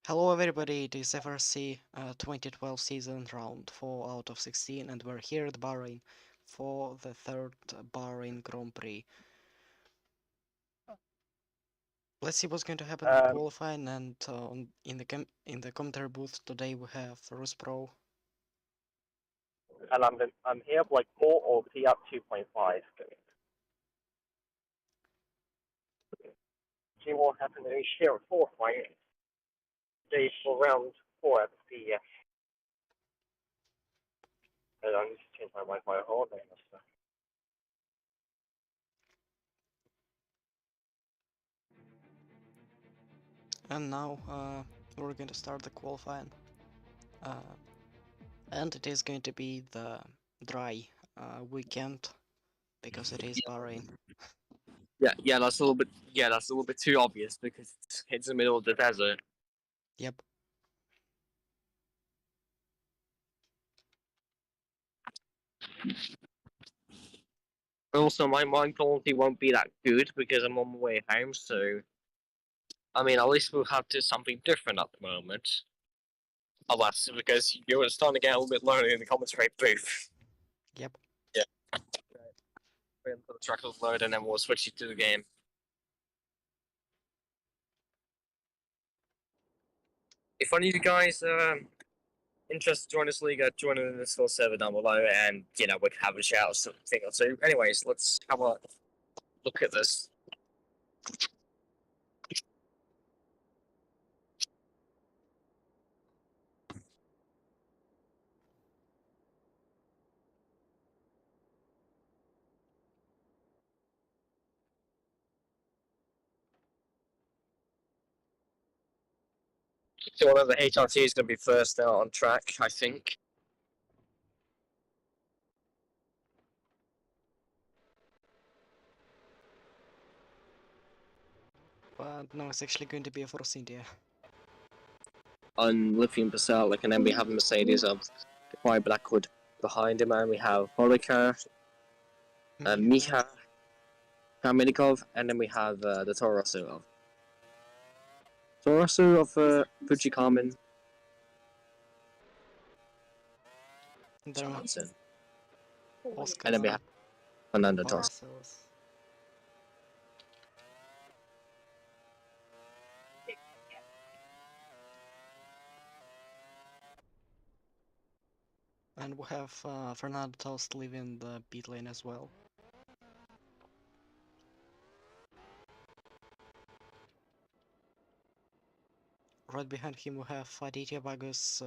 Hello everybody, it is FRC 2012 season round 4 out of 16 and we're here at Bahrain for the third Bahrain Grand Prix. Let's see what's going to happen in Um, qualifying and in the commentary booth today we have Rus Pro. and I'm here like 4 or T up 2.5. See what happened in here 4 fight days for round 4 at the I need to change my Wi-Fi hold on. And now we're going to start the qualifying. And it is going to be the dry weekend because it is Bahrain. Yeah, that's a little bit. Yeah, that's a little bit too obvious because it's in the middle of the desert. Yep. Also, my quality won't be that good because I'm on my way home. So, I mean, at least we'll have to something different at the moment. Alas, because you're starting to get a little bit lonely in the commentary booth. Yep. Yeah. Wait until the track will load, and then we'll switch it to the game. If any of you guys interested to join this league, join in the Discord server down below, and we can have a shout or something or two. Anyways, let's have a look at this. So one of the HRT is going to be first out on track, I think. But no, it's actually going to be a Force India. On Lithium Basilic, and then we have Mercedes of White Blackwood behind him, and we have Holika, Miha, Kamenikov, and then we have the Torosu of Fuji Carmen. Johnson. Oscar, And then we have Fernando Tos. Barcelos. And we have Fernando Tost leaving the pit lane as well. Right behind him we have Aditya Bagus,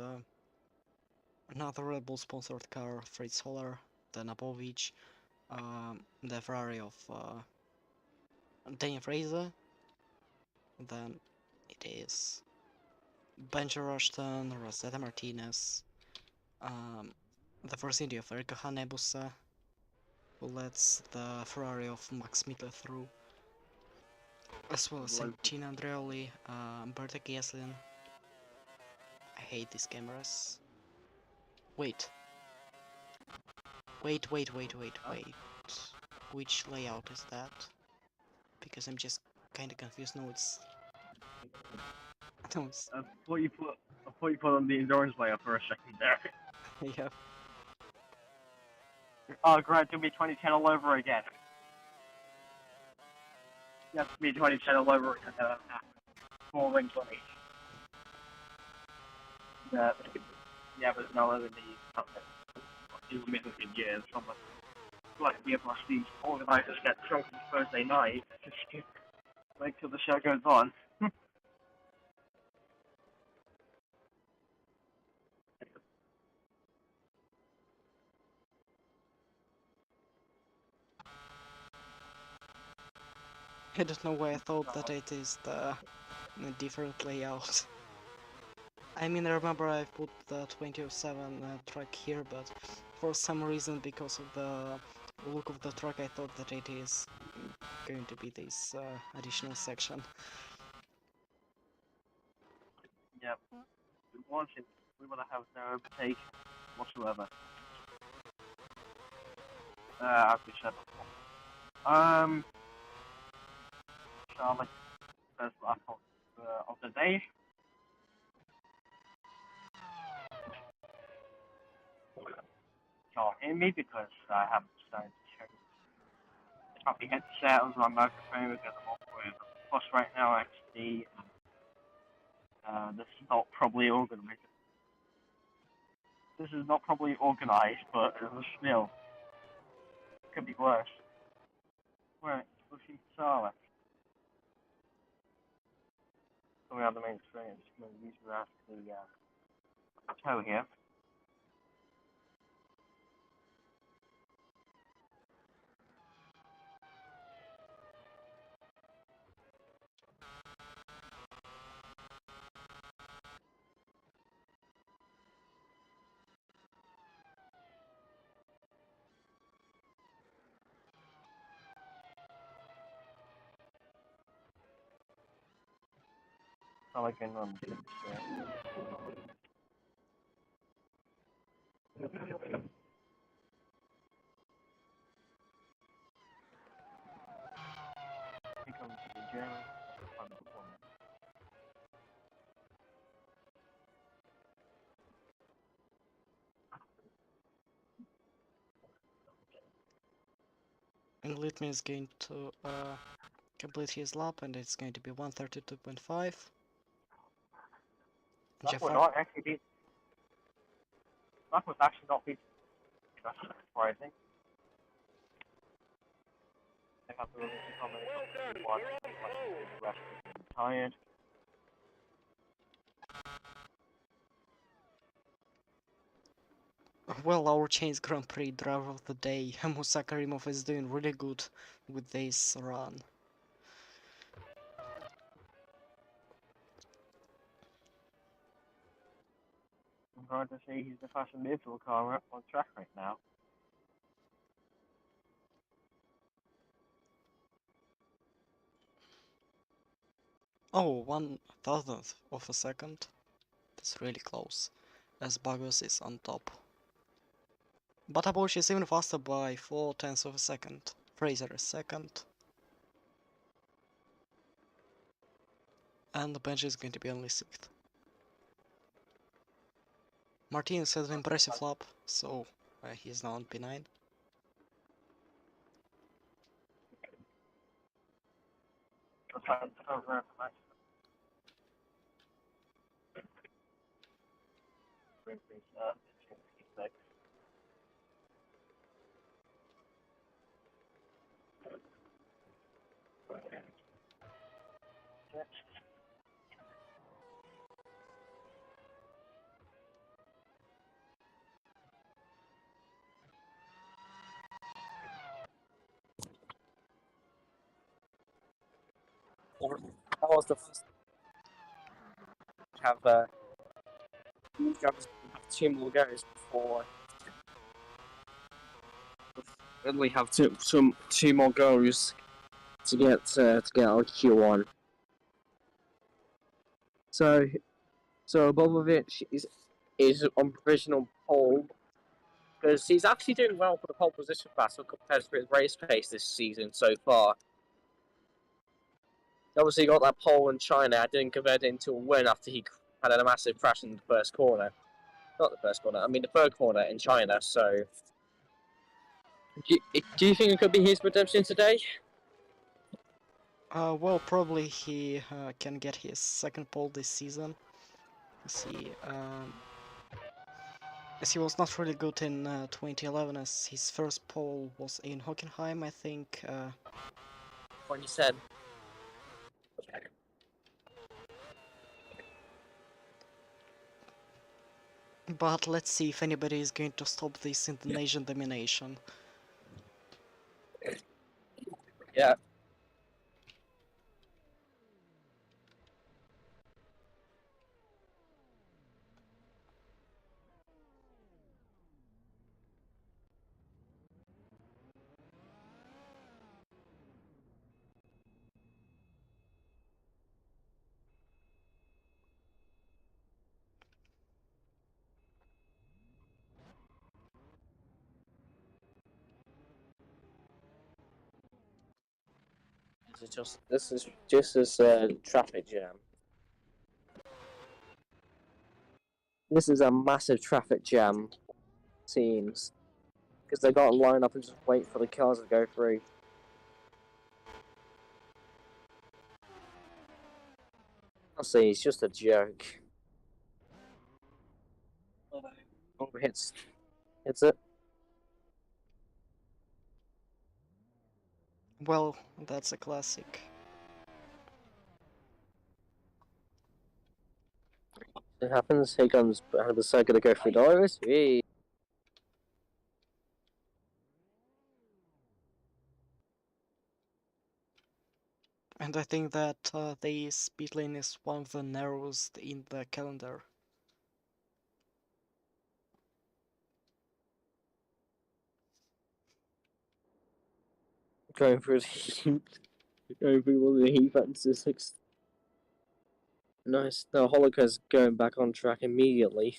another Red Bull sponsored car, Fritz Solar, then Apovic, the Ferrari of Danny Fraser, then it is Benji Rushton, Rosetta Martinez, the Force India of Erika Hanebusa, who lets the Ferrari of Max Mittler through, as well as Santina Andreoli, Berta Kieslin. I hate these cameras. Wait. Which layout is that? Because I'm just kinda confused. No, it's... No, it's... I thought you put on the endurance layer for a second there. yeah. Oh great, it'll be 2010 all over again. Yes, it'll be 2010 all over again. 4 20. Yeah, but no other than even middle of years from like the these organisers get drunk on Thursday night just to wait till the show goes on. I don't know why I thought that it is the different layout. I mean, I remember I put the 2007 track here, but for some reason, because of the look of the track, I thought that it is going to be this additional section. Yep. We want to have no overtake whatsoever. As we said before. Charlotte, first lap of the day. me because I haven't decided to change the copy headset on my microphone because I'm on with. Plus, right now, actually, this is not probably organized. This is not probably organized, but still, it could be worse. Right, pushing Sala. Coming out of the main screen, I'm just going to use the toe here. Not like I normally do. Here comes the German. And Litman is going to complete his lap, and it's going to be 132.5. That would not actually be. That would actually not be. That's surprising. I have to release a combination of one. The rest is tired. Well, our Chains Grand Prix driver of the day, Musa Karimov, is doing really good with this run. I'm glad to see he's the fastest neutral car on track right now. Oh, 1,000th of a second. That's really close, as Bagos is on top. But Abosh is even faster by 0.4 of a second. Fraser is second. And Benji is going to be only 6th. Martinez has an impressive lap, so he's now on P9. That was the first. Have two more goes before. Then we have two more goes to get our Q1. So Bobovich is on provisional pole because he's actually doing well for the pole position battle compared to his race pace this season so far. Obviously, he got that pole in China. I didn't convert it into a win after he had a massive crash in the first corner. Not the first corner, I mean the third corner in China. So, do you think it could be his redemption today? Well, probably he can get his second pole this season. Let's see, as he was not really good in 2011, as his first pole was in Hockenheim, I think. When you said. But let's see if anybody is going to stop this Indonesian domination. Yeah. This is just a traffic jam. This is a massive traffic jam. Seems. Because they got to line up and just wait for the cars to go through. I'll say it's just a joke. Oh, hits it. Well, that's a classic. It happens. Here comes the circle to go through the iris. Hey. And I think that the speed lane is one of the narrowest in the calendar. Going through the heat. Going through one of the heat fences. Nice. Now Holoca's going back on track immediately.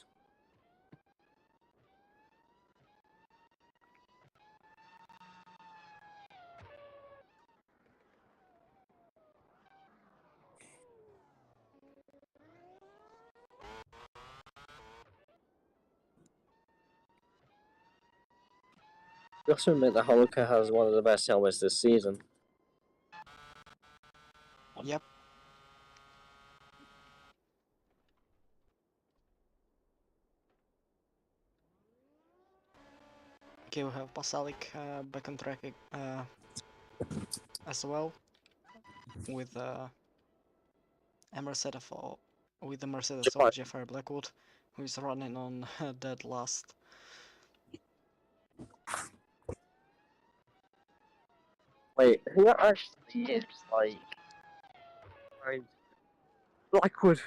We also admit that Holoca has one of the best helmets this season. Yep. Okay, we have Pasalic back on track as well, with a Mercedes with the Mercedes of Jeffrey Blackwood, who is running on dead last. Wait, who actually is like Blackwood?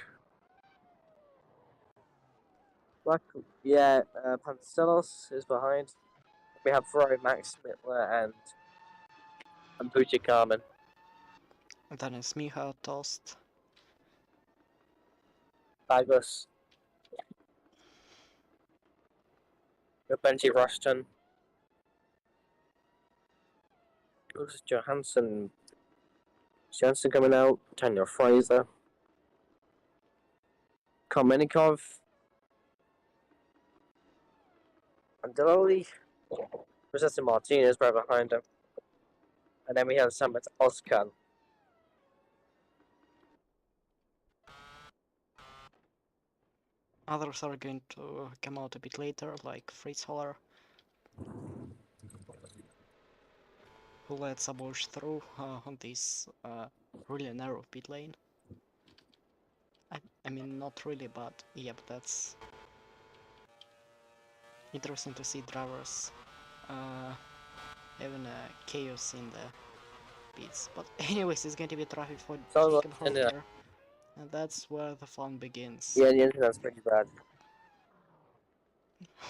Blackwood, yeah. Pantelis is behind. We have Ferrari, Max Mittler, and Pucci Carmen. And then it's Miha Tost. Bagus. Benji Rushton. Who's Johansson? Johansson coming out. Daniel Fraser. Komenikov. Andeloli. Jose Martinez right behind him. And then we have Samet Oskan. Others are going to come out a bit later, like Fritz Holler, who led Sabotage through on this really narrow pit lane. I mean, not really, but yep, that's interesting to see drivers having a chaos in the pits. But anyways, it's going to be traffic for Jacob Horner, and that's where the fun begins. Yeah, the internet's pretty bad.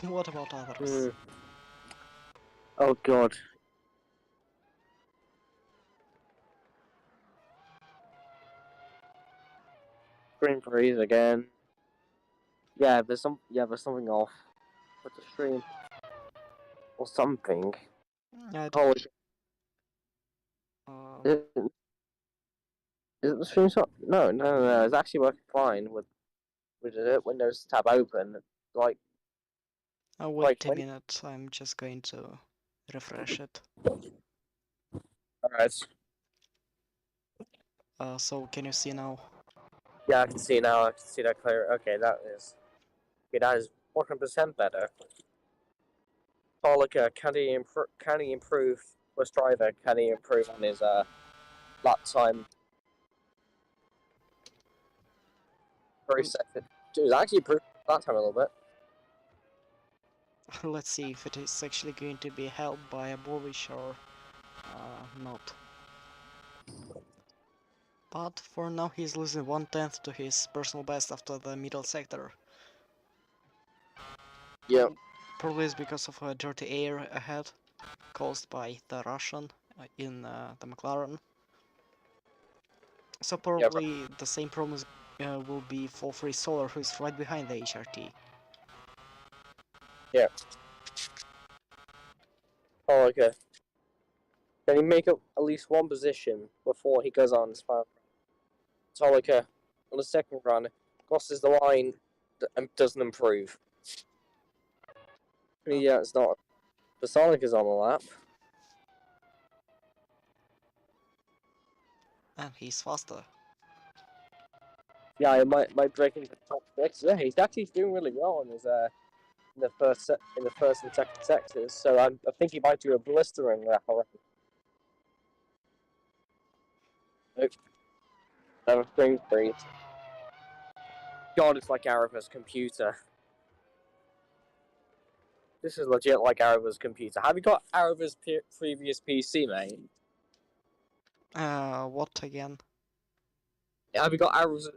What about others? Oh god. Screen freeze again. Yeah, there's something off with the stream or something. Oh, is it the stream shot? No. It's actually working fine with the Windows tab open. Like. Wait a minute. I'm just going to refresh it. Alright. So can you see now? Yeah, I can see now. I can see that clear. Okay, that is 100% better. Pollock, can he improve? First driver, can he improve on his lap time? Very second. Dude, actually improved that time a little bit. Let's see if it is actually going to be helped by a Bovish or not. But for now he's losing 1/10 to his personal best after the middle sector. Yeah. Probably is because of dirty air ahead, caused by the Russian in the McLaren. So probably the same problem will be for Free Solar, who's right behind the HRT. Yeah. Oh, okay. Can he make up at least one position before he goes on his final run? Tolika, on the second run, crosses the line and doesn't improve. Yeah, it's not. The Sonic is on the lap. And he's faster. Yeah, he might break into the top 6. Yeah, he's actually doing really well in his in the first and second sectors. So I think he might do a blistering lap. Never spring freeze. God, it's like Arava's computer. This is legit like Arava's computer. Have you got Arava's previous PC, mate? What again? Have you got Arava's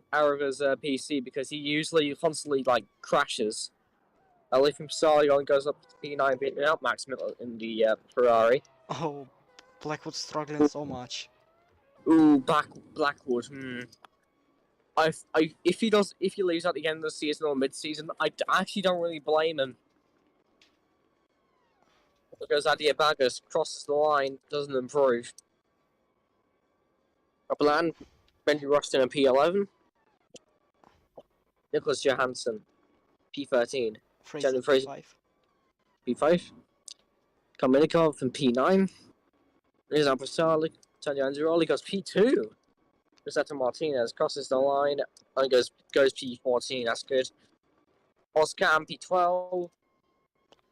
PC? Because he usually constantly like crashes. I leave him Sario and goes up to P9, beating out Max Miller in the Ferrari. Oh, Blackwood's struggling so much. Ooh, Blackwood. If he leaves at the end of the season or mid-season, I actually don't really blame him. Because Adiabagas crosses the line, doesn't improve. Bland, Benji Rustin and P11. Nicholas Johansson, P13. Fraser Fraser, P5. P5. Kominikov and P9. Rizal Pasalik, Tanya Anzaroli goes P2. Rosetta Martinez crosses the line and goes P14, that's good. Oscar and P12.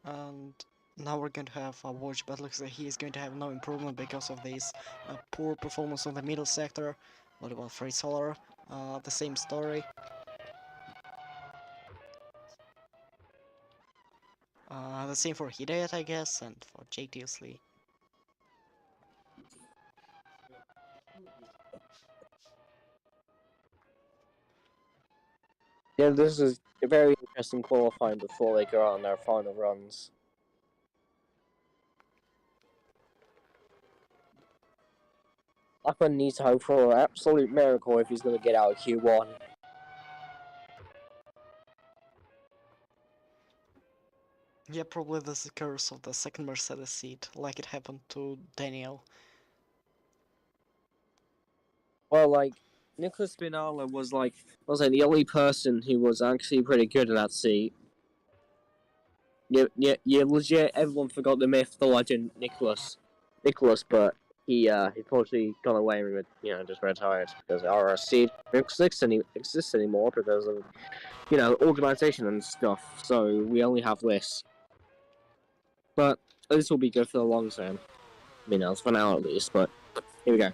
And now we're going to have a watch, but looks like he is going to have no improvement because of this poor performance on the middle sector. What about Freight Solar? The same story. The same for Hidayat, I guess, and for JTSLey. Yeah, this is a very interesting qualifying before they go out on their final runs. Blackburn needs to hope for an absolute miracle if he's going to get out of Q1. Yeah, probably this is the curse of the second Mercedes seat, like it happened to Daniel. Well, like, Nicholas Spinala was the only person who was actually pretty good in that seat. Yeah, legit, everyone forgot the myth, the legend, Nicholas, but he unfortunately gone away with, just retired because FRC don't exist anymore because of, organisation and stuff, so we only have this. But this will be good for the long term. I mean, it's for now at least, but here we go.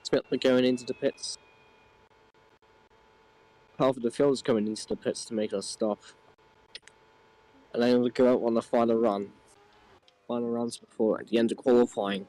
Smith going into the pits. Half of the field is coming into the pits to make us stop. And then we'll go out on the final run. Final runs before at the end of qualifying.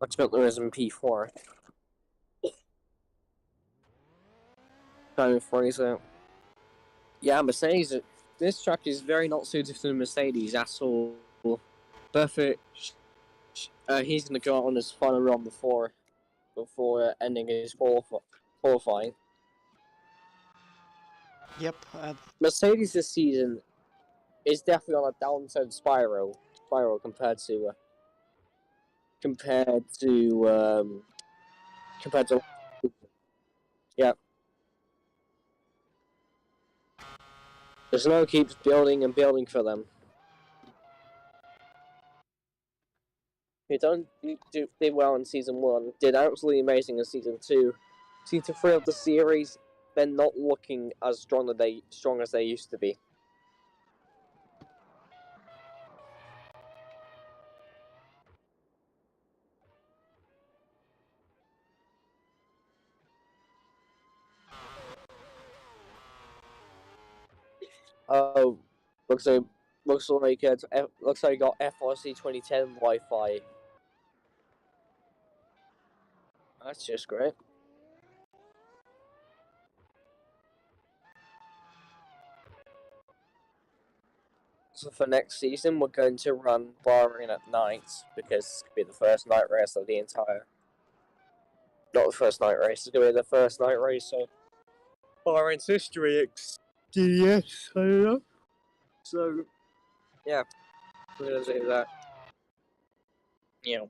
Max Miller is in P4. Simon Fraser. Yeah, Mercedes. This track is very not suited to the Mercedes at all. Perfect. He's going to go out on his final run before ending his qualifying. Yep, Mercedes this season is definitely on a downside spiral compared to yeah. The snow keeps building and building for them. They did well in season 1, did absolutely amazing in season 2. Season 3 of the series, they're not looking as strong as they used to be. Oh, looks like you got FRC 2010 Wi-Fi. That's just great. So for next season, we're going to run Bahrain at night because it's going to be the first night race of the entire. Not the first night race. It's going to be the first night race of Bahrain's history. DDS, I don't know. So yeah, we're going to do that. You know.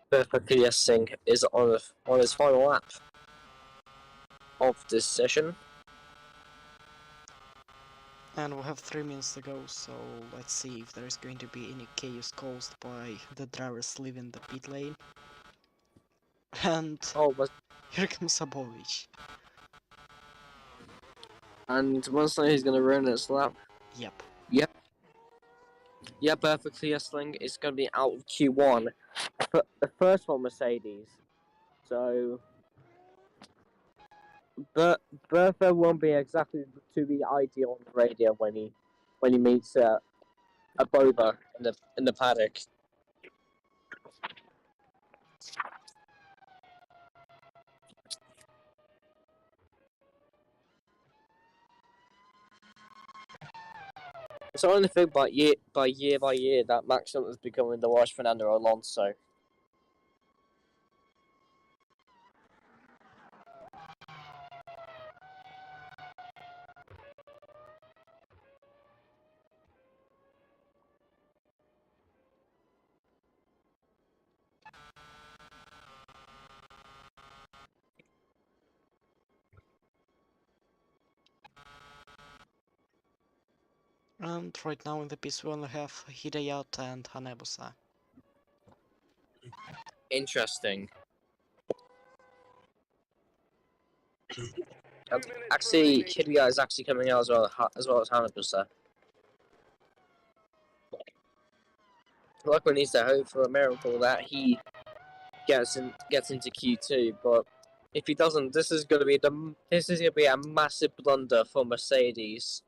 Perfectly guessing is on his final lap of this session. And we have 3 minutes to go, so let's see if there's going to be any chaos caused by the drivers leaving the pit lane. And Oh, but here comes Sabovic. and once he's going to ruin his lap. Yep. Yeah, perfectly guessing is going to be out of Q1. But the first one, Mercedes. So, Bertha won't be exactly to be ideal on the radio when he meets a Boba in the paddock. It's only thing by year by year that Max Hunt is becoming the worst Fernando Alonso. And right now in the pits we only have Hidayat and Hanebusa. Interesting. Actually, Hideo is actually coming out as well as Hanubusa. Luckily, needs to hope for a miracle that he gets into Q2. But if he doesn't, this is going to be a massive blunder for Mercedes.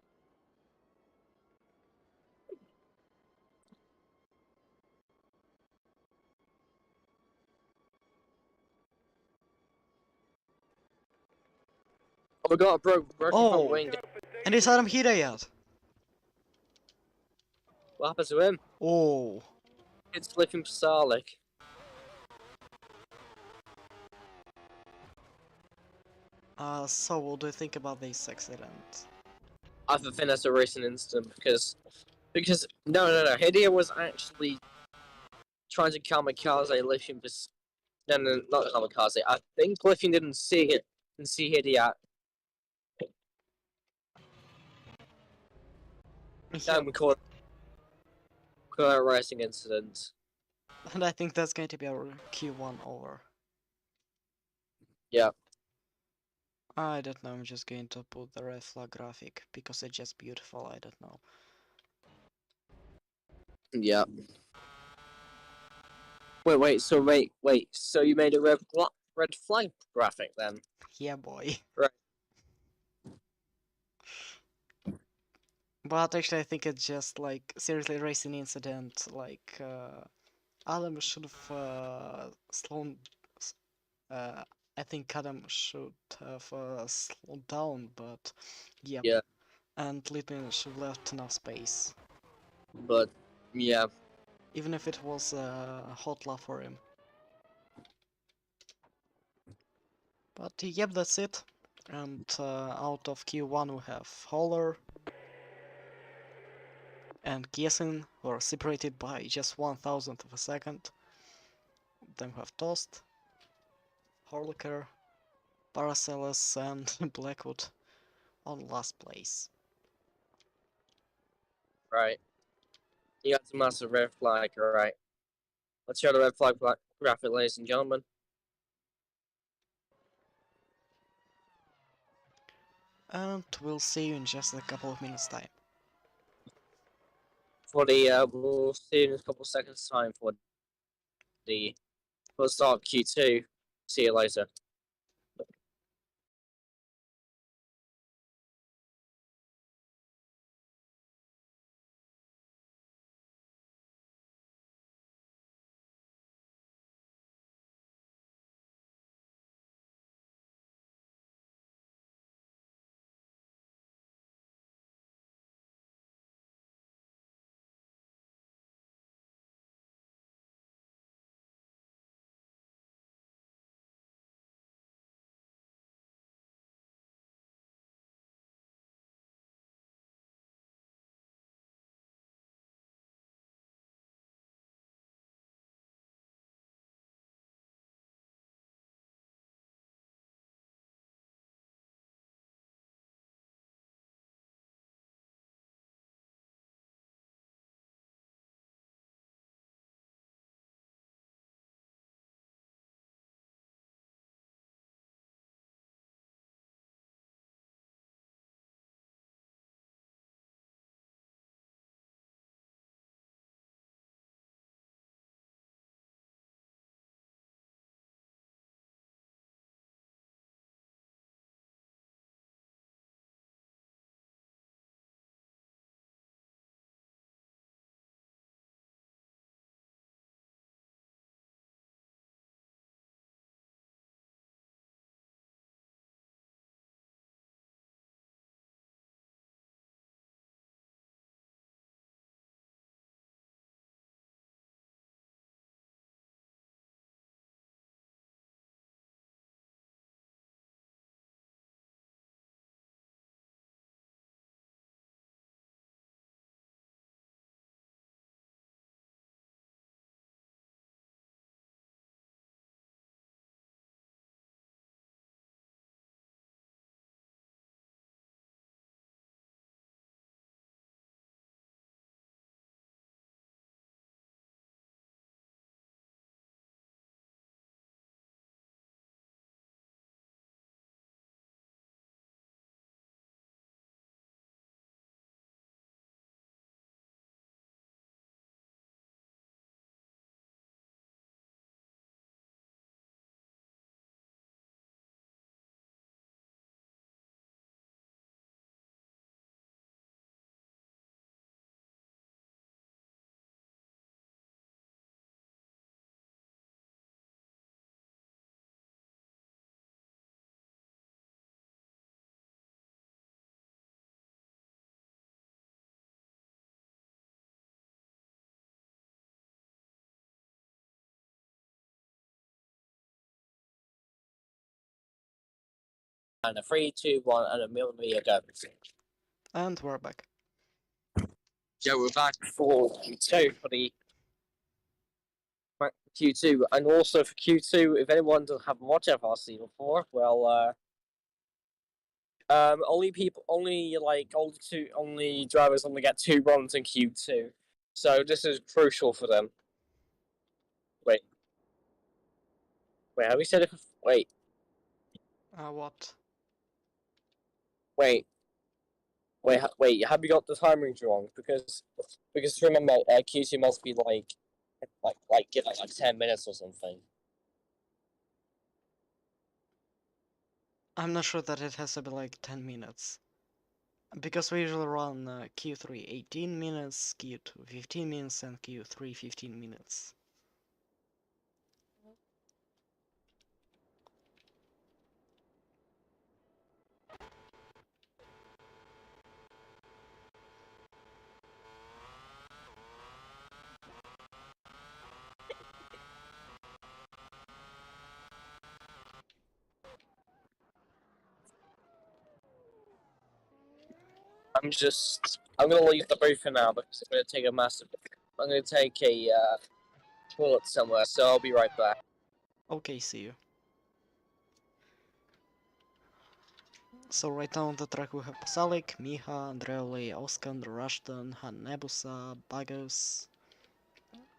Oh my god, broken front wing. And it's Adam Hidayat! What happens to him? Oh! It's Lithium Pasalik. So what do you think about this accident? I think that's a racing incident because no, Hideo was actually trying to kamikaze Lithium. No, not kamikaze. I think Lithium didn't see Hideo. Yep. We call it a racing incident. And I think that's going to be our Q1 over. Yeah. I don't know, I'm just going to put the red flag graphic because it's just beautiful, I don't know. Yeah. Wait. So you made a red flag graphic then? Yeah, boy. Right. But actually I think it's just like seriously racing incident, like Adam should have I think Adam should have slowed down, but yep. Yeah. And Lippin should have left enough space. But yeah. Even if it was a hot lap for him. But yep, that's it. And out of Q1 we have Holler and Kiesin, who are separated by just 1,000th of a second. Then we have Toast, Horlicker, Paracelsus and Blackwood on last place. Right. You got the massive red flag, alright. Let's show the red flag graphic, ladies and gentlemen. And we'll see you in just a couple of minutes time. For the we'll see you in a couple of seconds time for the start of Q2. See you later. And a 3, 2, 1, and a millimeter go. And we're back. Yeah, we're back for Q2 for the Q2, and also for Q2, if anyone doesn't have watched FRC before, well, only drivers only get 2 runs in Q2, so this is crucial for them. Wait, have we said it? Wait, What? wait, have you got the timings wrong? Because remember, Q2 must be like 10 minutes or something. I'm not sure that it has to be like 10 minutes. Because we usually run Q3 18 minutes, Q2 15 minutes, and Q3 15 minutes. I'm gonna leave the booth for now because I'm gonna take a toilet somewhere, so I'll be right back. Okay, see you. So right now on the track we have Pasalik, Miha, Andreoli, Oskan, Rushton, Han Nebusa, Bagos,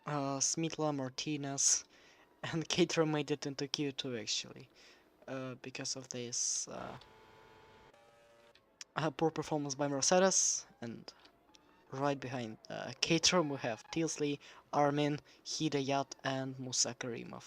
Smitla, Martinez, and Cater made it into Q2 actually, because of this poor performance by Mercedes, and right behind Caterham we have Tilsley, Armin, Hidayat, and Musa Karimov.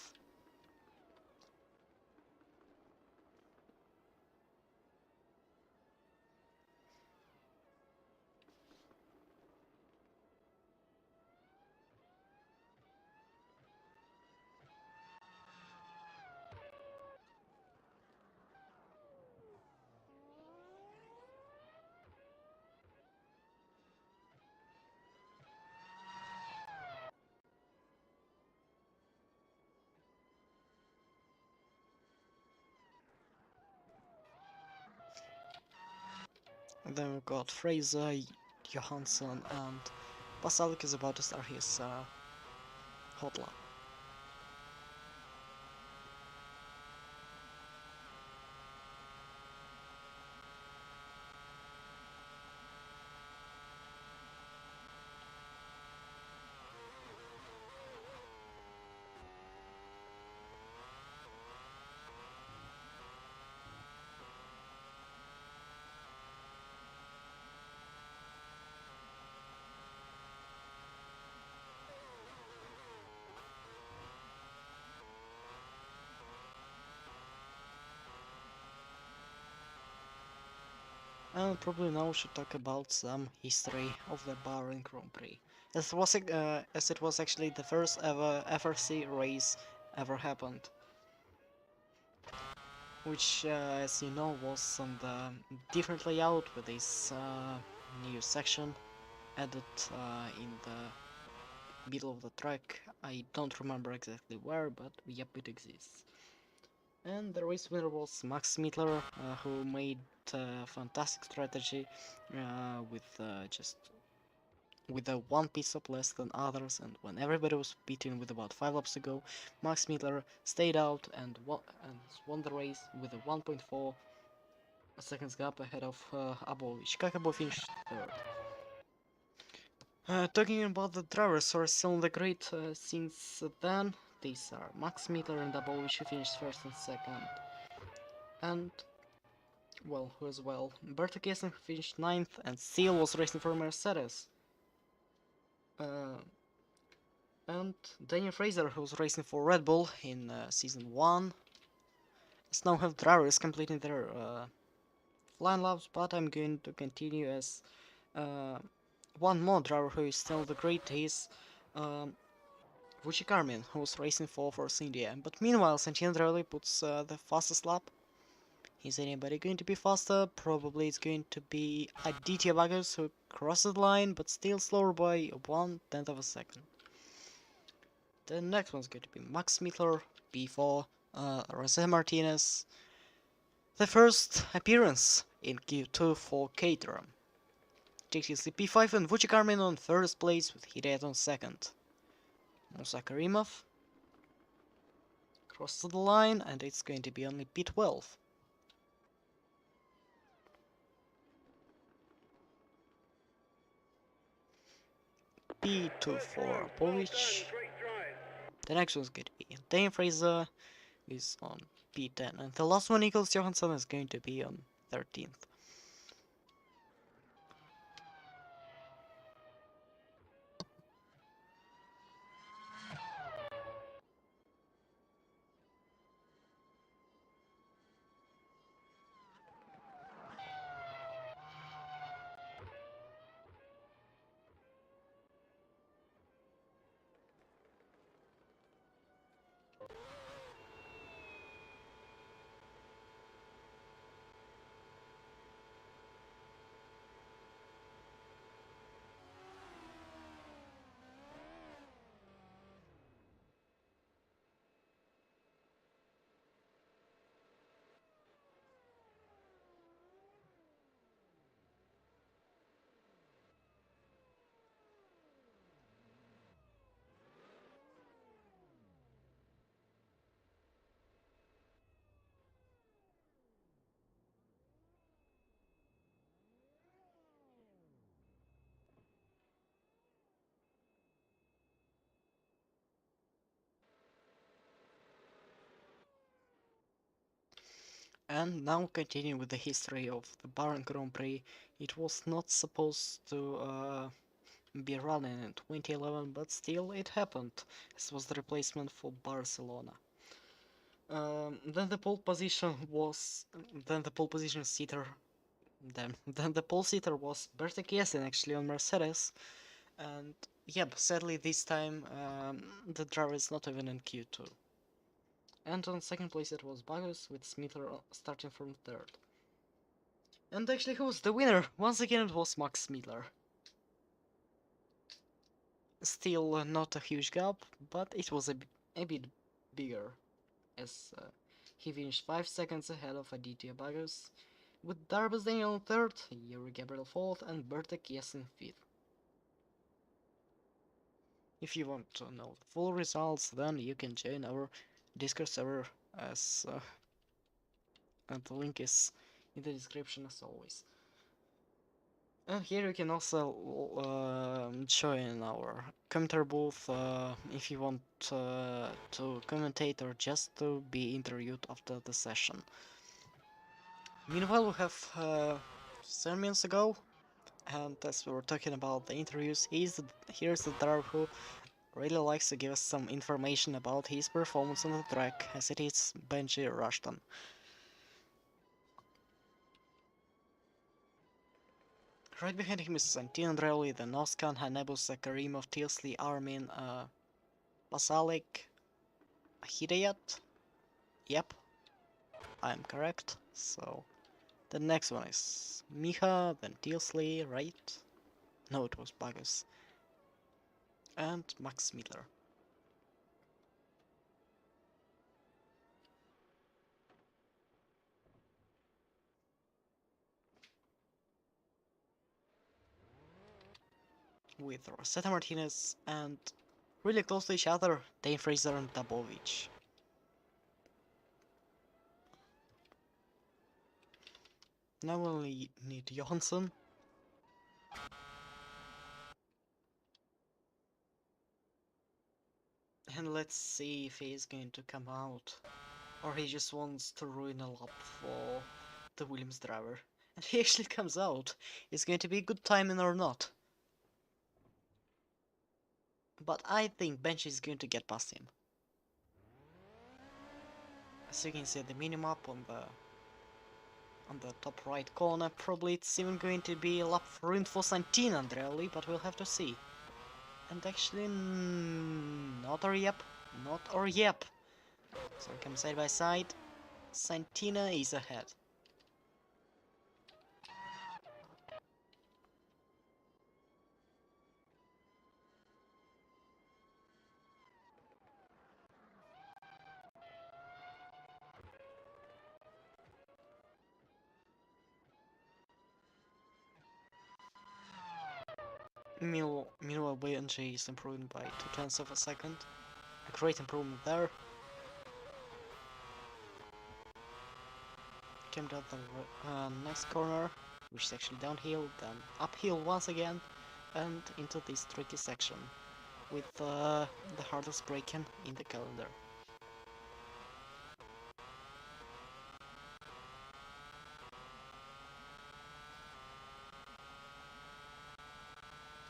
And then we've got Fraser, Johansson, and Pasalik is about to start his hot lap. And probably now we should talk about some history of the Bahrain Grand Prix. As it was actually the first ever FRC race ever happened. Which, as you know, was on the different layout with this new section added in the middle of the track. I don't remember exactly where, but yep, it exists. And the race winner was Max Mittler, who made a fantastic strategy with a one pit stop less than others, and when everybody was beaten with about 5 laps to go, Max Mittler stayed out and won the race with a 1.4 seconds gap ahead of Abovic. Kakabo finished third. Talking about the drivers who are still in the grid since then, these are Max Mittler and Abovic, who finished first and second. And, well, who as well? Berto Kessler finished 9th, and still was racing for Mercedes. And Daniel Fraser, who's racing for Red Bull in Season 1, does now have drivers completing their flying laps, but I'm going to continue as one more driver who is still the great is Vucci Carmen, who's racing for Force India. But meanwhile, Santino Andreoli puts the fastest lap. Is anybody going to be faster? Probably it's going to be Aditya Vargas, who crosses the line, but still slower by 1/10 of a second. The next one's going to be Max Mittler, P4, Jose Martinez, the first appearance in Q2 for Caterham. JTC P5 and Vucik Armin on first place with Hidayat on second. Musa Karimov crosses the line and it's going to be only P12. P2 for Apovic. The next one's going to be Dane Fraser is on P10 and the last one, Nicholas Johansson, is going to be on 13th. And now continuing with the history of the Bahrain Grand Prix, it was not supposed to be running in 2011, but still it happened. This was the replacement for Barcelona. Then the pole position seater. Then the pole seater was Berta Kiesen actually on Mercedes, and yep, sadly this time the driver is not even in Q2. And on second place it was Bagus, with Smither starting from third. And actually, who was the winner? Once again, it was Max Miller. Still not a huge gap, but it was a bit bigger, as he finished 5 seconds ahead of Aditya Bagus, with Darbus Daniel on third, Yuri Gabriel fourth, and Berta Kiesen fifth. If you want to know the full results, then you can join our Discord server, as and the link is in the description as always. And here you can also join our commentary booth if you want to commentate or just to be interviewed after the session. Meanwhile, we have 7 minutes ago, and as we were talking about the interviews, here's the driver who really likes to give us some information about his performance on the track, as it is Benji Rushton. Right behind him is Santin Andreoli, then Oskan, Hanebus, Karimov, Tilsley, Armin, Basalik, Hidayat. Yep, I'm correct. So the next one is Miha, then Tilsley, right? No, it was Bagus. And Max Miller. With Rosetta Martinez and really close to each other, Dane Fraser and Dabovic. Now we only need Johansson. And let's see if he's going to come out, or he just wants to ruin a lap for the Williams driver. And he actually comes out. Is going to be a good timing or not? But I think Bench is going to get past him. As you can see the minimap on the top right corner, probably it's even going to be a lap ruined for Santin Andreoli, but we'll have to see. And actually, not or yep, not or yep. So we come side by side. Santina is ahead. Meanwhile, BNG is improving by 0.2 of a second. A great improvement there. Came down the next corner, which is actually downhill, then uphill once again, and into this tricky section with the hardest braking in the calendar.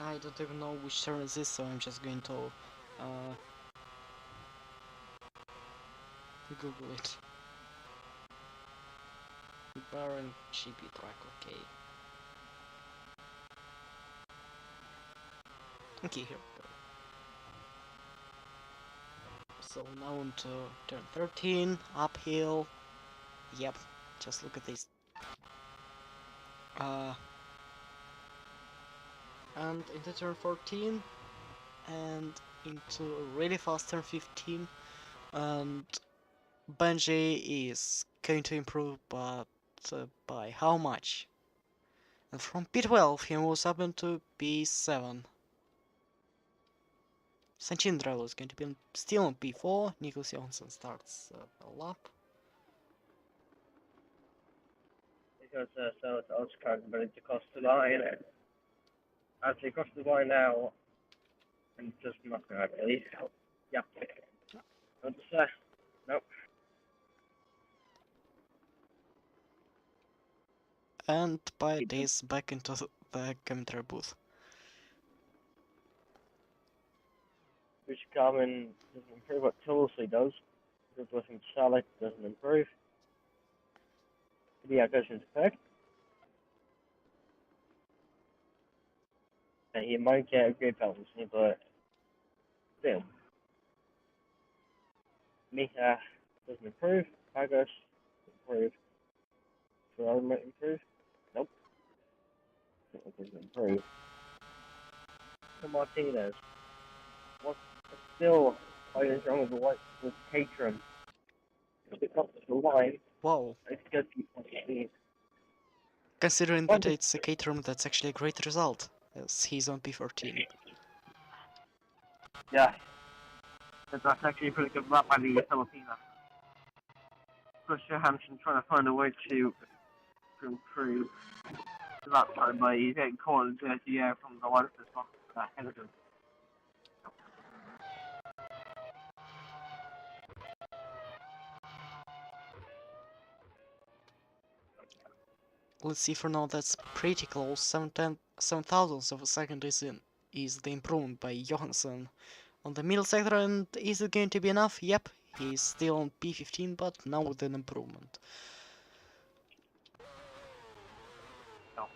I don't even know which turn is this, so I'm just going to Google it. Bahrain GP track, okay. Okay, here we go. So now on to turn 13, uphill. Yep, just look at this. And into turn 14, and into a really fast turn 15, and Benji is going to improve, but by how much? And from P12 he moves up into P7. Sanchin is going to be still on P4. Nicholas Johansson starts a lap. Because so it's Oscar, but it's across the line. Actually, across the line now, and just nothing, I believe. Yeah. Nope. And by this, back into the commentary booth. Which Garmin doesn't improve what Tulsi does. Because looking Charlotte doesn't improve. Yeah, goes into effect. And he might get a great penalty, but still. Mika doesn't improve. Pagos improve. Ferrari might improve. Nope. It doesn't improve. So Martinez. What's still quite as wrong as the white with Caterham. If it comes to the line, Wow. it's going to be Considering that it's a Caterham, that's actually a great result, as he's on P14. Yeah. But that's actually a pretty good lap by the Filipino. Plus Johansson trying to find a way to improve that time, but he's getting caught in dirty air from the one that's not ahead of him. Let's see, for now that's pretty close. 7 thousandths of a second is the improvement by Johansson on the middle sector, and is it going to be enough? Yep, he's still on P15, but now with an improvement. No.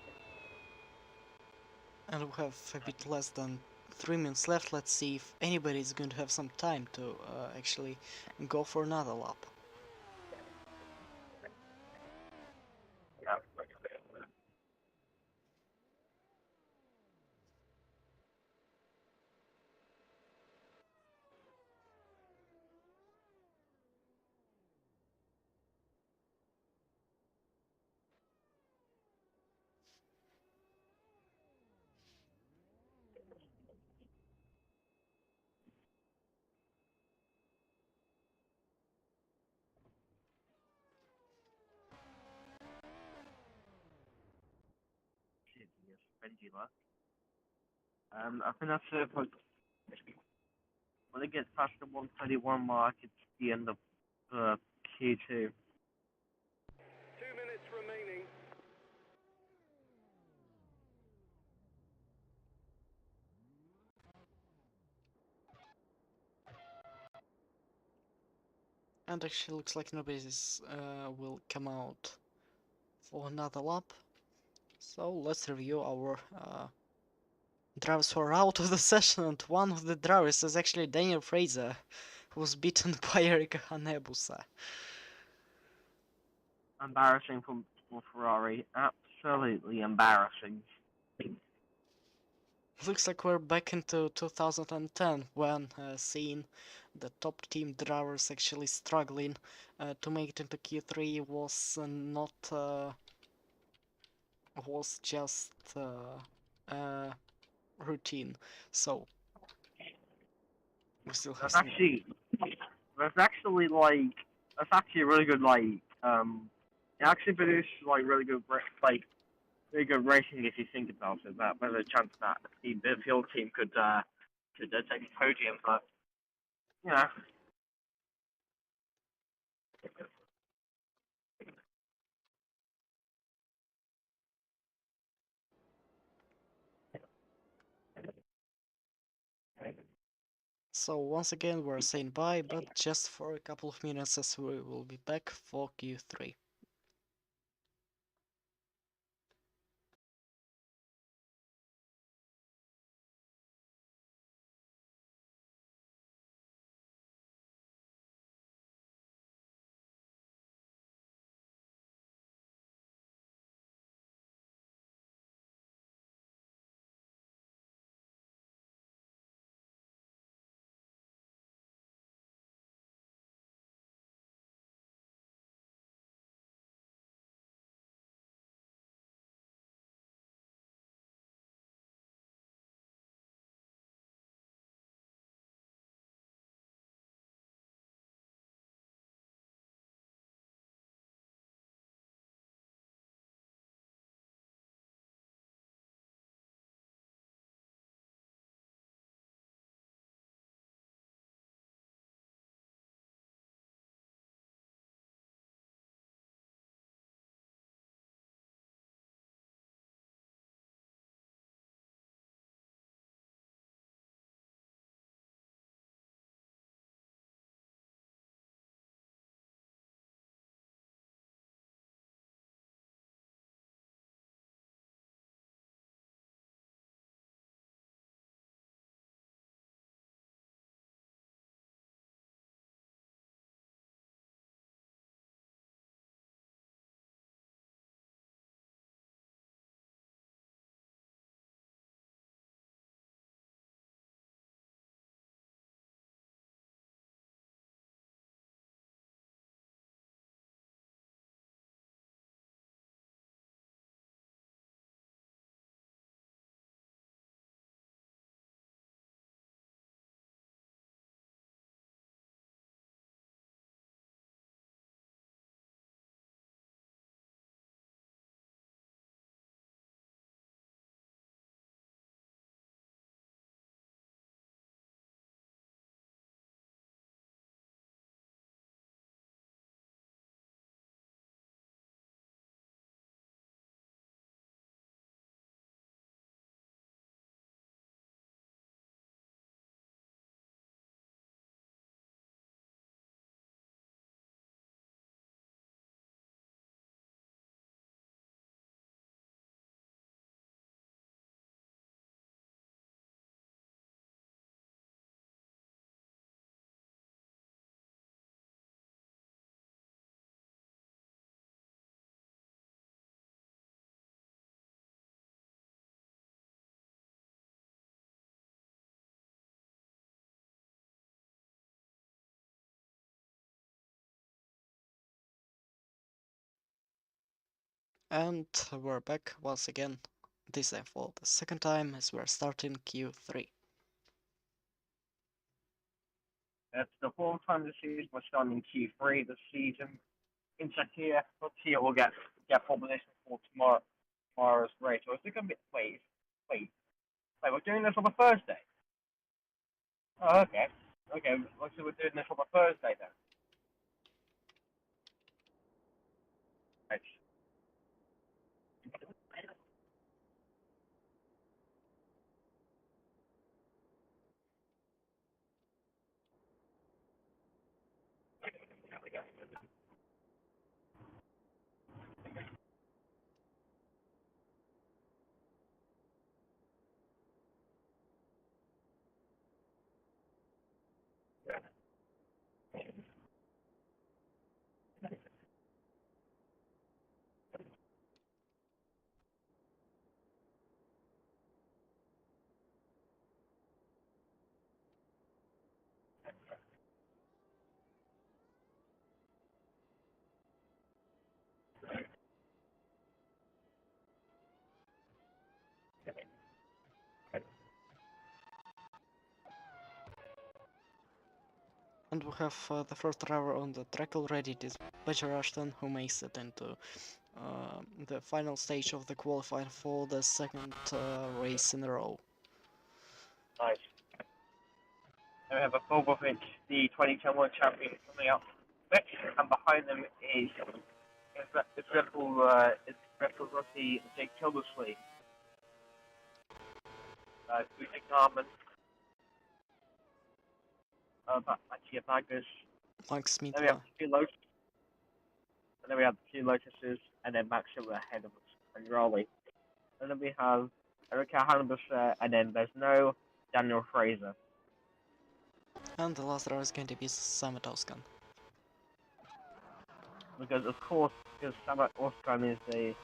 And we have a bit less than 3 minutes left. Let's see if anybody is going to have some time to actually go for another lap. Yeah. I think that's it. When it gets past the 131 mark, it's the end of Q2. 2 minutes remaining. And actually looks like nobody will come out for another lap. So let's review our drivers who are out of the session, and one of the drivers is actually Daniel Fraser, who was beaten by Eric Hanebusa. Embarrassing for Ferrari. Absolutely embarrassing. Looks like we're back into 2010, when seeing the top team drivers actually struggling to make it into Q3 was was just routine. So we still have That's some. actually that's actually a really good it actually produces like really good really good racing if you think about it. That there's a chance that the field team could take a podium, but you know. So once again we're saying bye, but just for a couple of minutes as we will be back for Q3. And we're back once again, this time for the second time as we're starting Q3. It's the fourth time this season. We're starting Q3 this season. In Czechia, let's see, we'll get formation for tomorrow's race. Or is it gonna be wait, we're doing this on a Thursday. Oh, okay. Okay, looks like we're doing this on a Thursday then. Right. And we have the first driver on the track already. It is Becher Ashton, who makes it into the final stage of the qualifying for the second race in a row. Nice. And we have a Bobovic, the 2010 World Champion, coming up next, and behind them is Red Bull Rossi, Jake Kildersley, Gustav Garmin, Mattia Baggers. Max Then we have Mitla. two Lotus, and then we have two Lotuses, and then Max Silver ahead of us, and Raleigh. And then we have Erika Hannibus, and then there's no Daniel Fraser. And the last driver is going to be Samet Oskan. Because of course, because Samet Oskan is an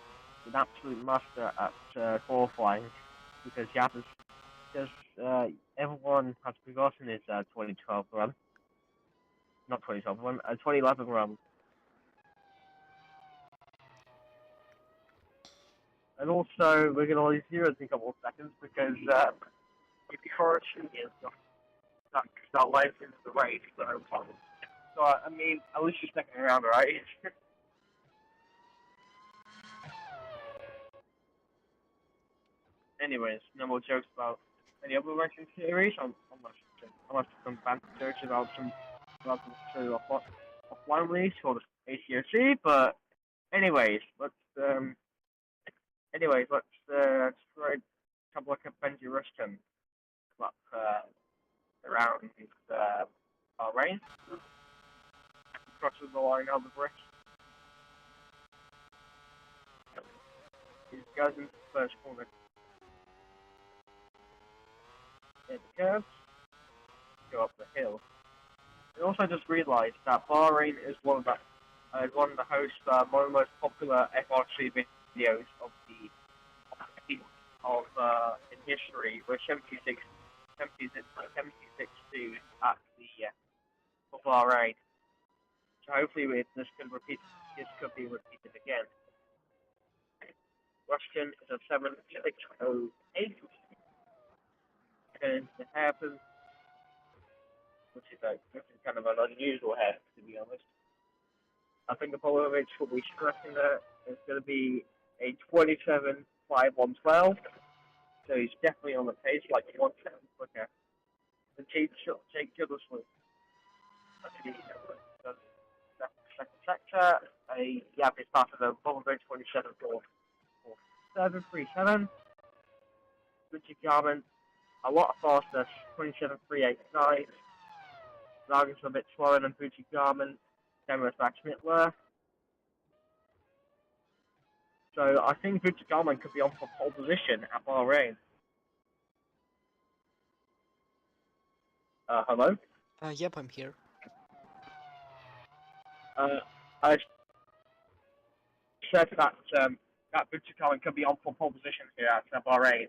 absolute master at qualifying, because everyone has forgotten his 2012 run, not 2012 run, 2011 run. And also, we're going to lose zeros in a couple of seconds because FRC is not live into the race, so I mean, at least you're second around, right? Anyways, no more jokes about any other racing series. I'm have some bad jokes about some offline release for the ACRC, but anyways, let's try a couple of Benji Ruston up around Bahrain. Crosses the line on the brick. He goes into the first corner. Hit the curves, go up the hill. I also just realised that Bahrain is one of the hosts one of the most popular FRC videos of in history. We're 76 2 at the for Bahrain. So hopefully this could be repeated again. Rushton is a 7.608. Going to happen, which is kind of an unusual hair, to be honest. I think Apollovic will be stressing that it's going to be a 27.5112, so he's definitely on the pace, like 1 second quicker. The Jake Kildersley. Second sector, a average pass of the Apollovic 27.4737. Richard Garmin. A lot faster, 27.389. Vargas a bit slower than Fuji Garmin, then with Max Mittler. So I think Fuji Garmin could be on for pole position at Bahrain. Hello? Yep, I'm here. I said that Fuji Garmin could be on for pole position here at Bahrain.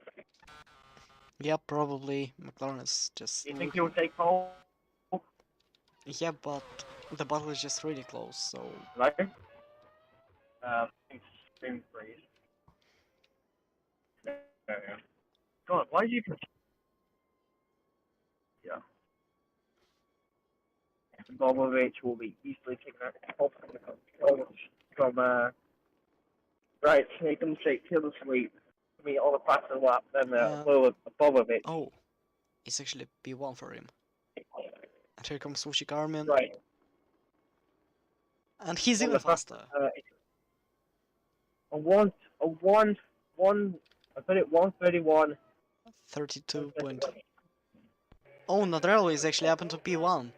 Yeah, probably. McLaren is just... You think he will take pole? Yeah, but the battle is just really close, so... Hello? It's stream freeze. God, why do you... Yeah. Bobovic will be easily taken out from right, so he can take Killer Sweep to me on the faster lap than Bobovic. Oh, it's actually P1 for him. And here comes Sushi Carmen. Right. And he's even faster. I put it 131. 32 point... Oh, Nadrello is actually up into P1.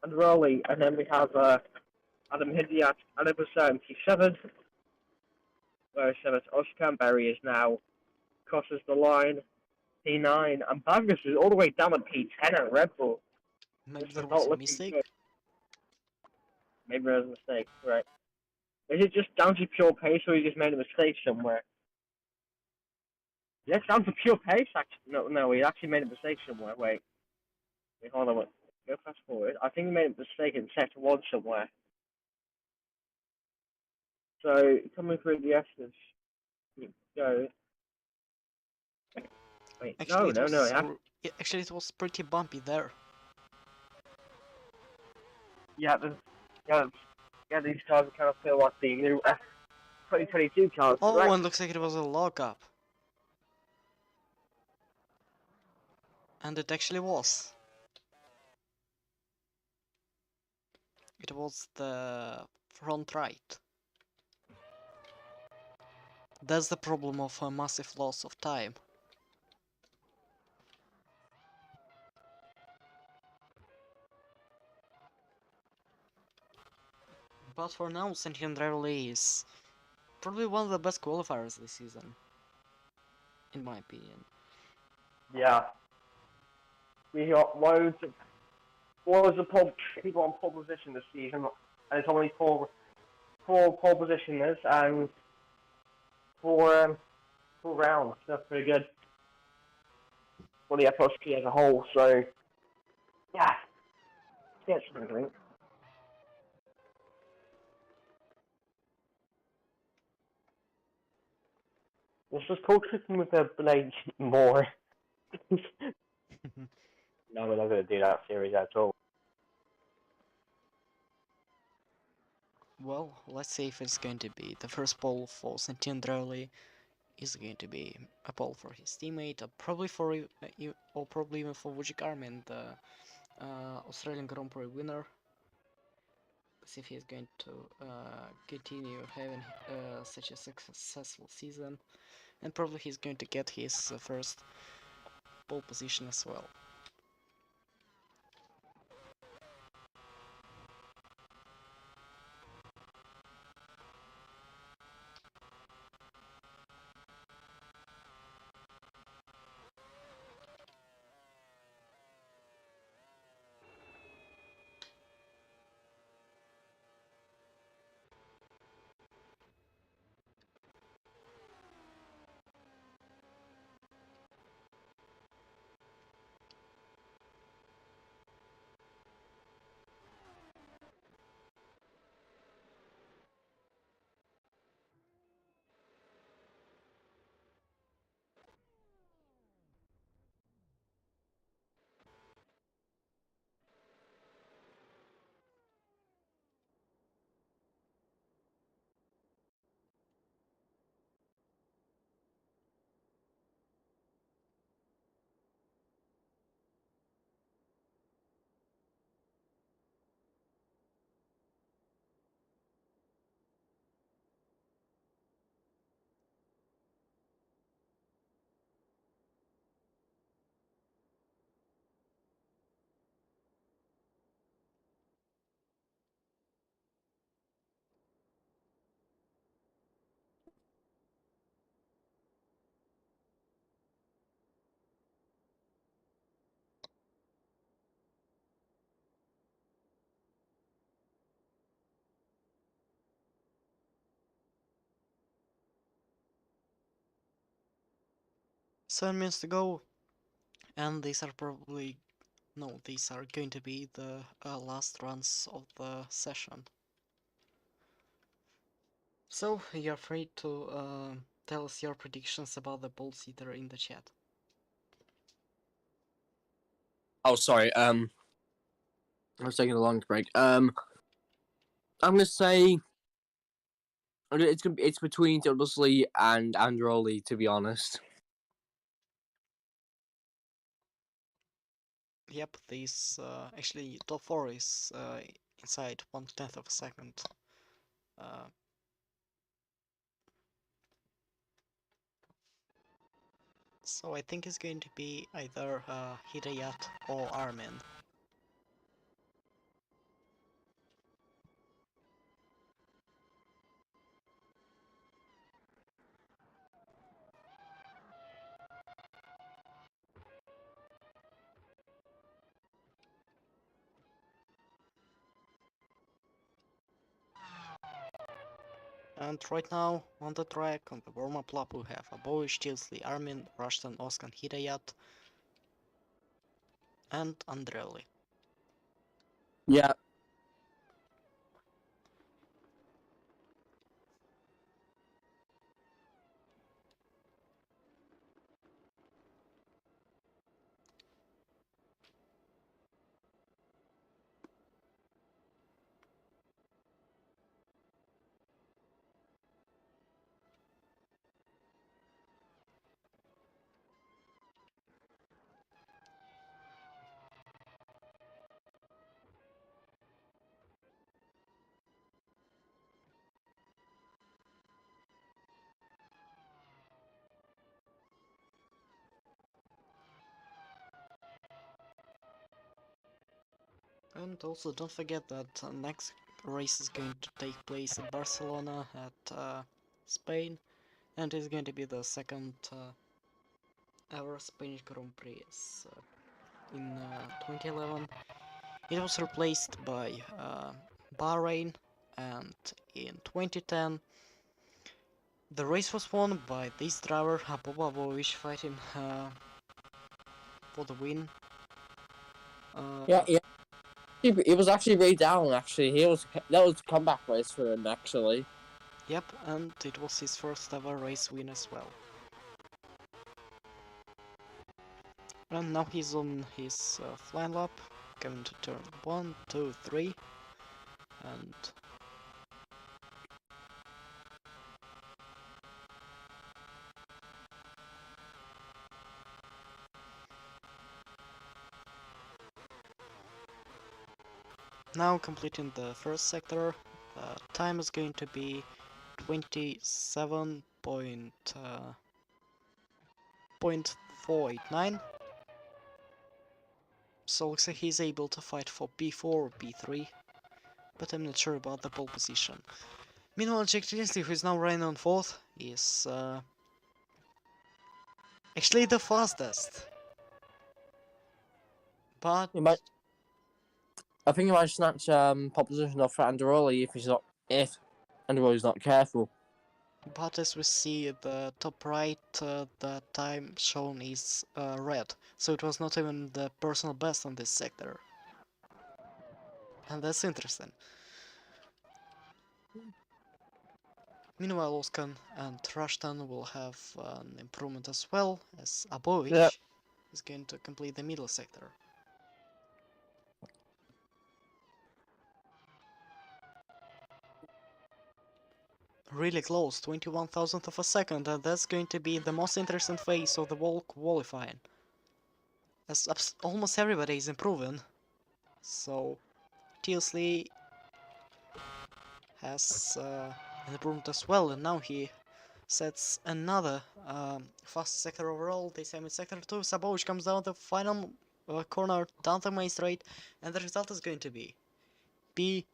And Raleigh, and then we have Adam Hiddy at 77. Where 7 Oscar Berry is now crosses the line. P9, and Baggers is all the way down at P10 at Red Bull. Maybe there was a mistake. Good. Maybe there was a mistake, right. Is it just down to pure pace, or he just made a mistake somewhere? Yeah, it's down to pure pace, actually. No, he actually made a mistake somewhere. Wait, hold on. Go fast forward. I think he made a mistake in sector 1 somewhere. So, coming through the S's, go. Wait, Actually, no. actually, it was pretty bumpy there. yeah, yeah, yeah, these cars kind of feel like the new 2022 cars, Oh, right? and looks like it was a lockup. And it actually was. It was the front right. That's the problem of a massive loss of time. But for now, Santiandrelli is probably one of the best qualifiers this season, in my opinion. Yeah, we got loads of people on pole position this season, and it's only four pole positioners and four rounds. That's pretty good for the FRC as a whole. So yeah, it's something. Let's just go tricking with the blades more. No, we're not going to do that series at all. Well, let's see if it's going to be the first pole for Santiandrelli. Is going to be a pole for his teammate, or probably or probably even for Wojciech Armin, the Australian Grand Prix winner. See if he's going to continue having such a successful season, and probably he's going to get his first pole position as well. Seven minutes to go, and these are probably these are going to be the last runs of the session. So you're free to tell us your predictions about the pole sitter in the chat. Oh, sorry. I was taking a long break. I'm gonna say it's between Tildesley and Androli, to be honest. Yep, these actually top 4 is inside 1/10 of a second. So I think it's going to be either Hidayat or Armin. And right now on the track, on the warm-up lap, we have Abovic, Tilsley, Armin, Rushton, Oskan, Hidayat, and Andrelli. Yeah. And also don't forget that next race is going to take place in Barcelona at Spain, and it's going to be the second ever Spanish Grand Prix. In 2011 it was replaced by Bahrain, and in 2010 the race was won by this driver, Bobovic, fighting for the win. Yeah, yeah. He was actually way down. Actually, that was a comeback race for him. Actually, Yep, and it was his first ever race win as well. And now he's on his flying lap, coming to turn 1, 2, 3, and now completing the first sector. Time is going to be 27.489. So looks like he's able to fight for P4 or P3, but I'm not sure about the pole position. Meanwhile, Jack Tinsley, who is now running on 4th, is actually the fastest. But I think he might snatch pole position off Anderoli if Anderoli's not careful. But as we see the top right, the time shown is red, so it was not even the personal best on this sector. And that's interesting. Meanwhile, Oskan and Rushton will have an improvement as well, as Abovic is going to complete the middle sector. Really close, 21,000th of a second, and that's going to be the most interesting phase of the whole qualifying. As almost everybody is improving, so Tinsley has an improvement as well, and now he sets another fast sector overall. This time in sector 2, Sabovic comes down the final corner, down the main straight, and the result is going to be P5.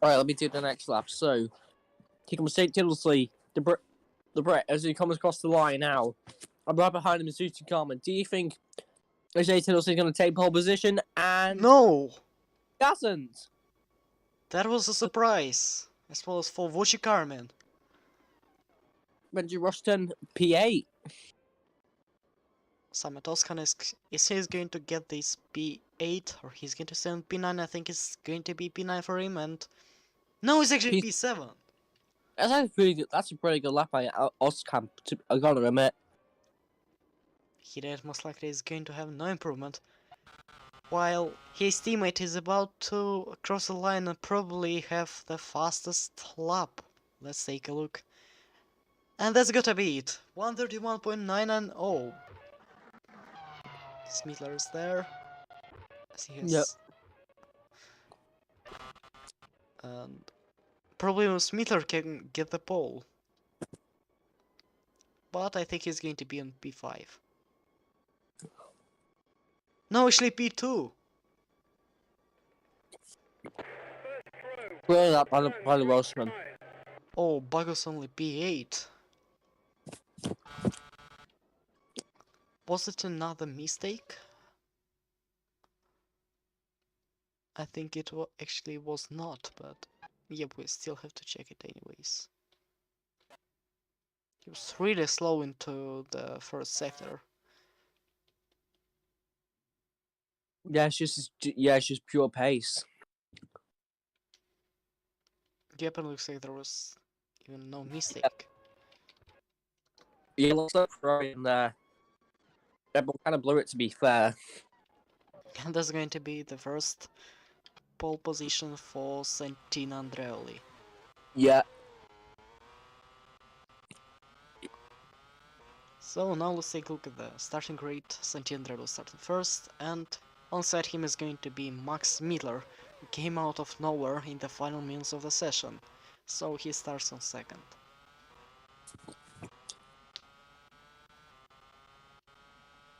Alright, let me do the next lap. So, he comes straight Tinsley, the Brit, as he comes across the line now. I'm right behind him, Zuti Carmen. Do you think AJ Tinsley's going to take pole position? And No! he doesn't! That was a surprise, as well as for Voci Carmen. Benji Rushton, P8. Samet Oskan is he going to get this P8, or he's going to send P9? I think it's going to be P9 for him, and no, it's actually P7. That's a pretty good lap by Oskamp, I gotta admit. He that most likely is going to have no improvement, while his teammate is about to cross the line and probably have the fastest lap. Let's take a look. And that's gotta be it. 131.990. Smitler is there. As he has... Yep. And probably Smitler can get the pole. But I think he's going to be on P5. No, actually P2. Cleared up by the Welshman. Oh, Bagos only P8. Was it another mistake? I think it actually was not, but yep, we still have to check it anyways. He was really slow into the first sector. Yeah, it's just pure pace. Yep, and looks like there was even no mistake. Yeah, looks like in there. Red Bull kind of blew it, to be fair. And that's going to be the first pole position for Santino Andreoli. Yeah. So now let's take a look at the starting grid. Santino Andreoli starting first, and alongside him is going to be Max Miller, who came out of nowhere in the final minutes of the session. So he starts on second.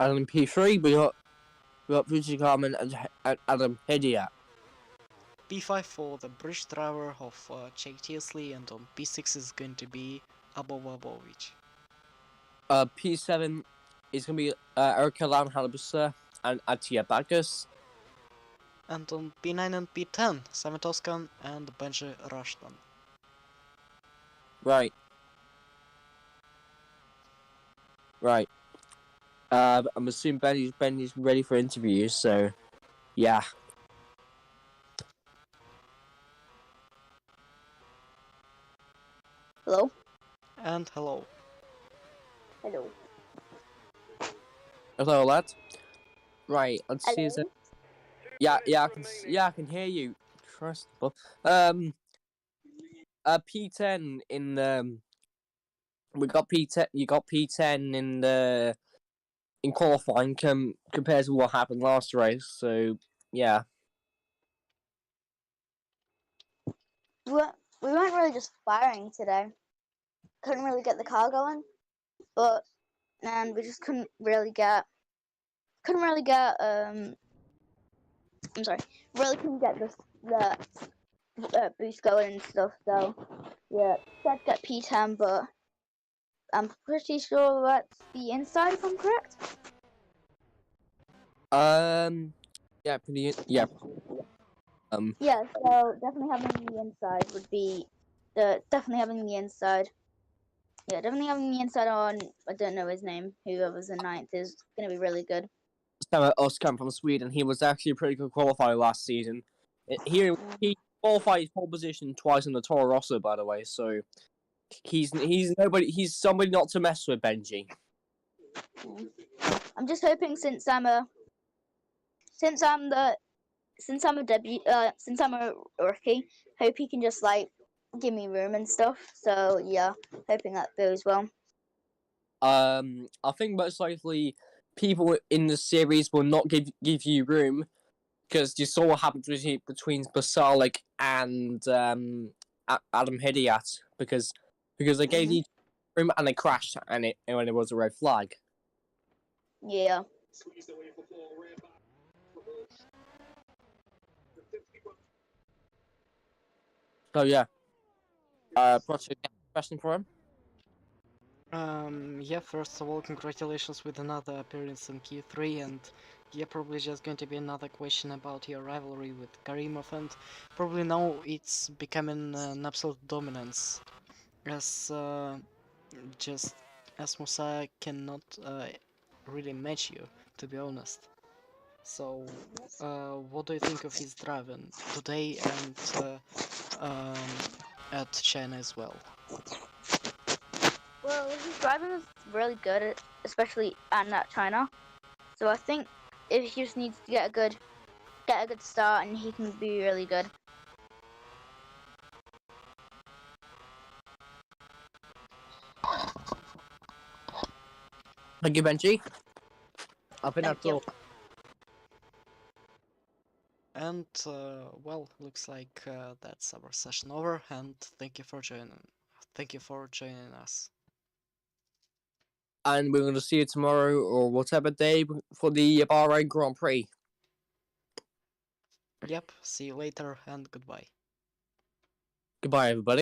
And in P3, we got Fuji Carmen and Adam Hediat. P5 for the bridge driver of Czech Tiesley, and on P6 is going to be Abovic. P7 is going to be Erika Lamhalbusa and Atia Bagus. And on P9 and P10, Simon Toscan and Benji Rushton. Right. I'm assuming Benny's ready for interviews, so yeah. Hello? And hello. Hello. Hello, lads. Right, let's see. Hello? I can hear you. Trustable. P10 in the. We got P10. You got P10 in the in qualifying compared to what happened last race. So yeah. We weren't really just firing today. Couldn't really get the car going, and we just couldn't really get I'm sorry, really couldn't get the boost going and stuff. So yeah, said get P10, but I'm pretty sure that's the inside, if I'm correct. Yeah, pretty. Yeah. Yeah, so definitely having the inside would be definitely having the inside. Yeah, definitely having the inside on, I don't know his name, whoever's in ninth is going to be really good. Oskar from Sweden. He was actually a pretty good qualifier last season. He qualified his pole position twice in the Toro Rosso, by the way. So he's somebody not to mess with, Benji. I'm just hoping since I'm a rookie, hope he can just like give me room and stuff. So yeah, hoping that goes well. I think most likely people in the series will not give you room because you saw what happened between Basalik and Adam Hidiat because they gave each room and they crashed and it was a red flag. Yeah. So yeah. Question for him. Yeah, first of all, congratulations with another appearance in Q3, and yeah, probably just going to be another question about your rivalry with Karimov, and probably now it's becoming an absolute dominance, as Musa cannot really match you, to be honest. So, what do you think of his driving today and at China as well? Well, his driving is really good, especially at China. So I think if he just needs to get a good start, and he can be really good. Thank you, Benji. I think that's all. And well, looks like that's our session over, and thank you for joining us. And we're going to see you tomorrow or whatever day for the Bahrain Grand Prix. Yep, see you later and goodbye. Goodbye, everybody.